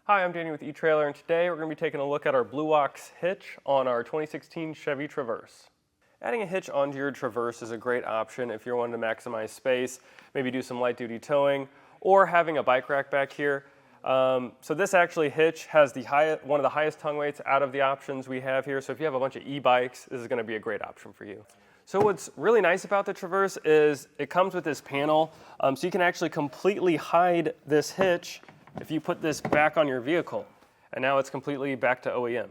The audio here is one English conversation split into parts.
Hi, I'm Danny with eTrailer, and today we're going to be taking a look at our Blue Ox Hitch on our 2016 Chevy Traverse. Adding a hitch onto your Traverse is a great option if you're wanting to maximize space, maybe do some light-duty towing, or having a bike rack back here. So this actually hitch has one of the highest tongue weights out of the options we have here, so if you have a bunch of e-bikes, this is going to be a great option for you. So what's really nice about the Traverse is it comes with this panel, so you can actually completely hide this hitch if you put this back on your vehicle, and now it's completely back to OEM.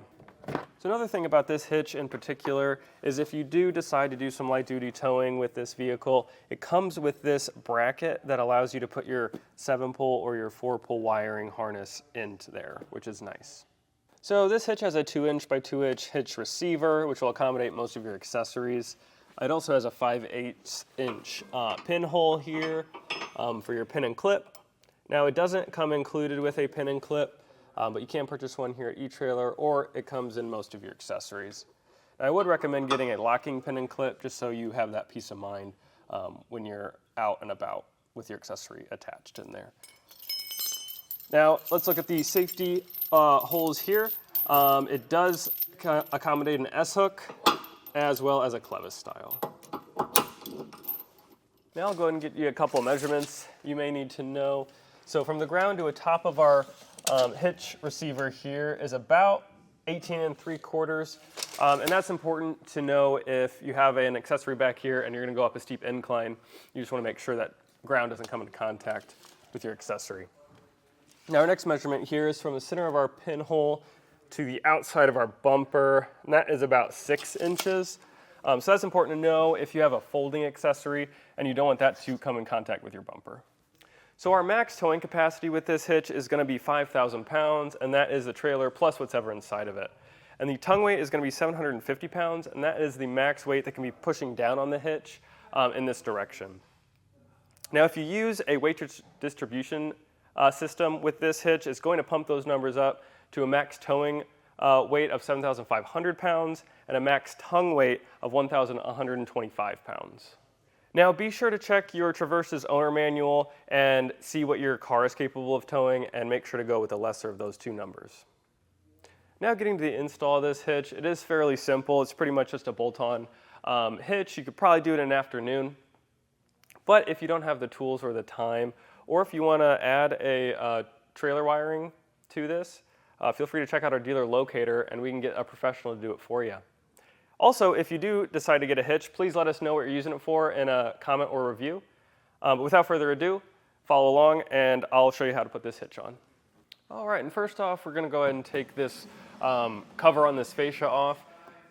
So another thing about this hitch in particular is if you do decide to do some light duty towing with this vehicle, it comes with this bracket that allows you to put your 7-pull or your 4-pull wiring harness into there, which is nice. So this hitch has a 2" by 2" hitch receiver, which will accommodate most of your accessories. It also has a 5/8" pinhole here for your pin and clip. Now it doesn't come included with a pin and clip, but you can purchase one here at eTrailer, or it comes in most of your accessories. Now, I would recommend getting a locking pin and clip just so you have that peace of mind when you're out and about with your accessory attached in there. Now let's look at the safety holes here. It does accommodate an S-hook as well as a clevis style. Now I'll go ahead and get you a couple measurements you may need to know. So from the ground to the top of our hitch receiver here is about 18 3/4, and that's important to know if you have an accessory back here and you're going to go up a steep incline. You just want to make sure that ground doesn't come into contact with your accessory. Now our next measurement here is from the center of our pinhole to the outside of our bumper, and that is about 6 inches. So that's important to know if you have a folding accessory and you don't want that to come in contact with your bumper. So our max towing capacity with this hitch is going to be 5,000 pounds, and that is the trailer plus whatever inside of it. And the tongue weight is going to be 750 pounds, and that is the max weight that can be pushing down on the hitch in this direction. Now if you use a weight distribution system with this hitch, it's going to pump those numbers up to a max towing weight of 7,500 pounds and a max tongue weight of 1,125 pounds. Now be sure to check your Traverse's owner manual and see what your car is capable of towing, and make sure to go with the lesser of those two numbers. Now getting to the install of this hitch, it is fairly simple. It's pretty much just a bolt-on hitch. You could probably do it in an afternoon, but if you don't have the tools or the time, or if you want to add a trailer wiring to this, feel free to check out our dealer locator and we can get a professional to do it for you. Also, if you do decide to get a hitch, please let us know what you're using it for in a comment or review. But without further ado, follow along and I'll show you how to put this hitch on. All right, and first off, we're gonna go ahead and take this cover on this fascia off.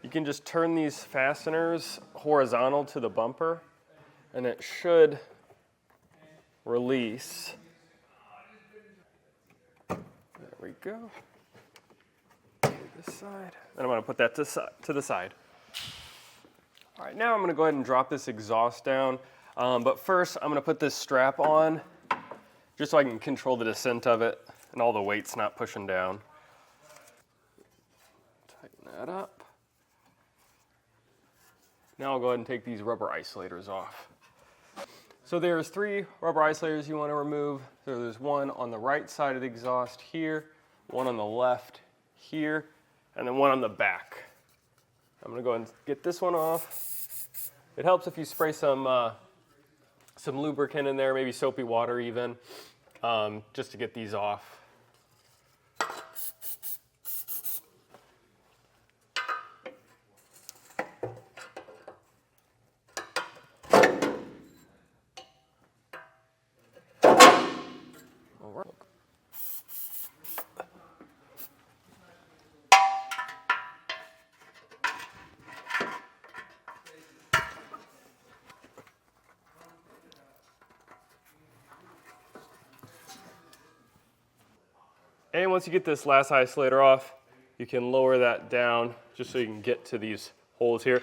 You can just turn these fasteners horizontal to the bumper and it should release. There we go. This side, and I'm going to put that to the side. All right, now I'm going to go ahead and drop this exhaust down, but first I'm going to put this strap on just so I can control the descent of it and all the weight's not pushing down. Tighten that up. Now I'll go ahead and take these rubber isolators off. So there's 3 rubber isolators you want to remove. So there's one on the right side of the exhaust here, one on the left here, and then one on the back. I'm going to go ahead and get this one off. It helps if you spray some lubricant in there, maybe soapy water even, just to get these off. All right. And once you get this last isolator off, you can lower that down just so you can get to these holes here.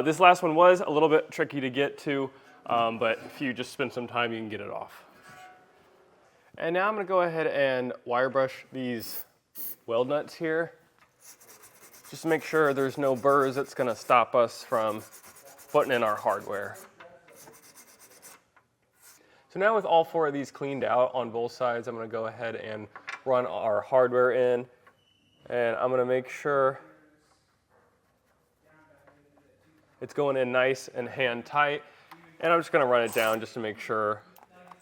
This last one was a little bit tricky to get to, but if you just spend some time, you can get it off. And now I'm going to go ahead and wire brush these weld nuts here, just to make sure there's no burrs that's going to stop us from putting in our hardware. So now with all 4 of these cleaned out on both sides, I'm going to go ahead and run our hardware in, and I'm gonna make sure it's going in nice and hand tight. And I'm just gonna run it down just to make sure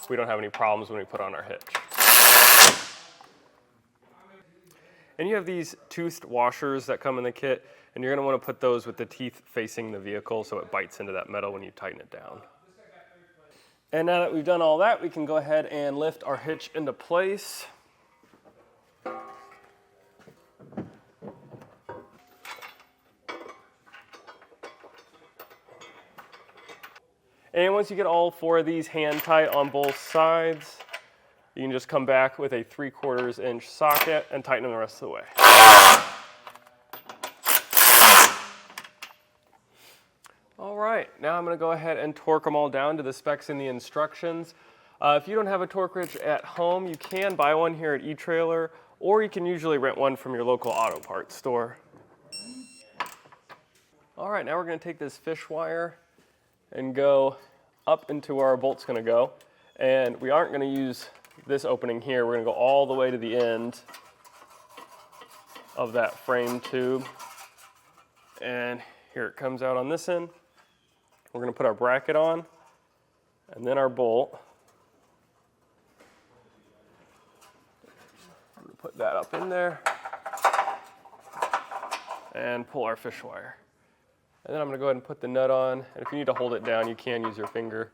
we don't have any problems when we put on our hitch. And you have these toothed washers that come in the kit, and you're gonna wanna put those with the teeth facing the vehicle so it bites into that metal when you tighten it down. And now that we've done all that, we can go ahead and lift our hitch into place. And once you get all 4 of these hand tight on both sides, you can just come back with a 3/4 inch socket and tighten them the rest of the way. All right, now I'm going to go ahead and torque them all down to the specs in the instructions. If you don't have a torque wrench at home, you can buy one here at eTrailer, or you can usually rent one from your local auto parts store. All right, now we're going to take this fish wire and go up into where our bolt's going to go. And we aren't going to use this opening here. We're going to go all the way to the end of that frame tube. And here it comes out on this end. We're going to put our bracket on and then our bolt. I'm going to put that up in there and pull our fish wire. And then I'm going to go ahead and put the nut on. And if you need to hold it down, you can use your finger.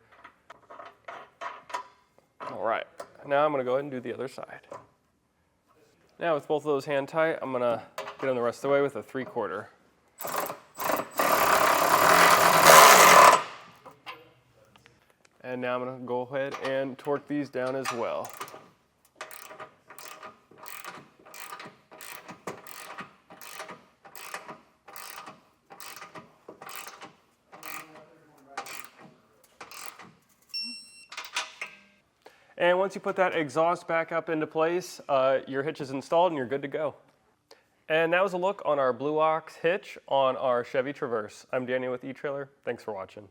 All right, now I'm going to go ahead and do the other side. Now with both of those hand tight, I'm going to get them the rest of the way with a 3/4. And now I'm going to go ahead and torque these down as well. And once you put that exhaust back up into place, your hitch is installed and you're good to go. And that was a look on our Blue Ox Hitch on our Chevy Traverse. I'm Daniel with eTrailer. Thanks for watching.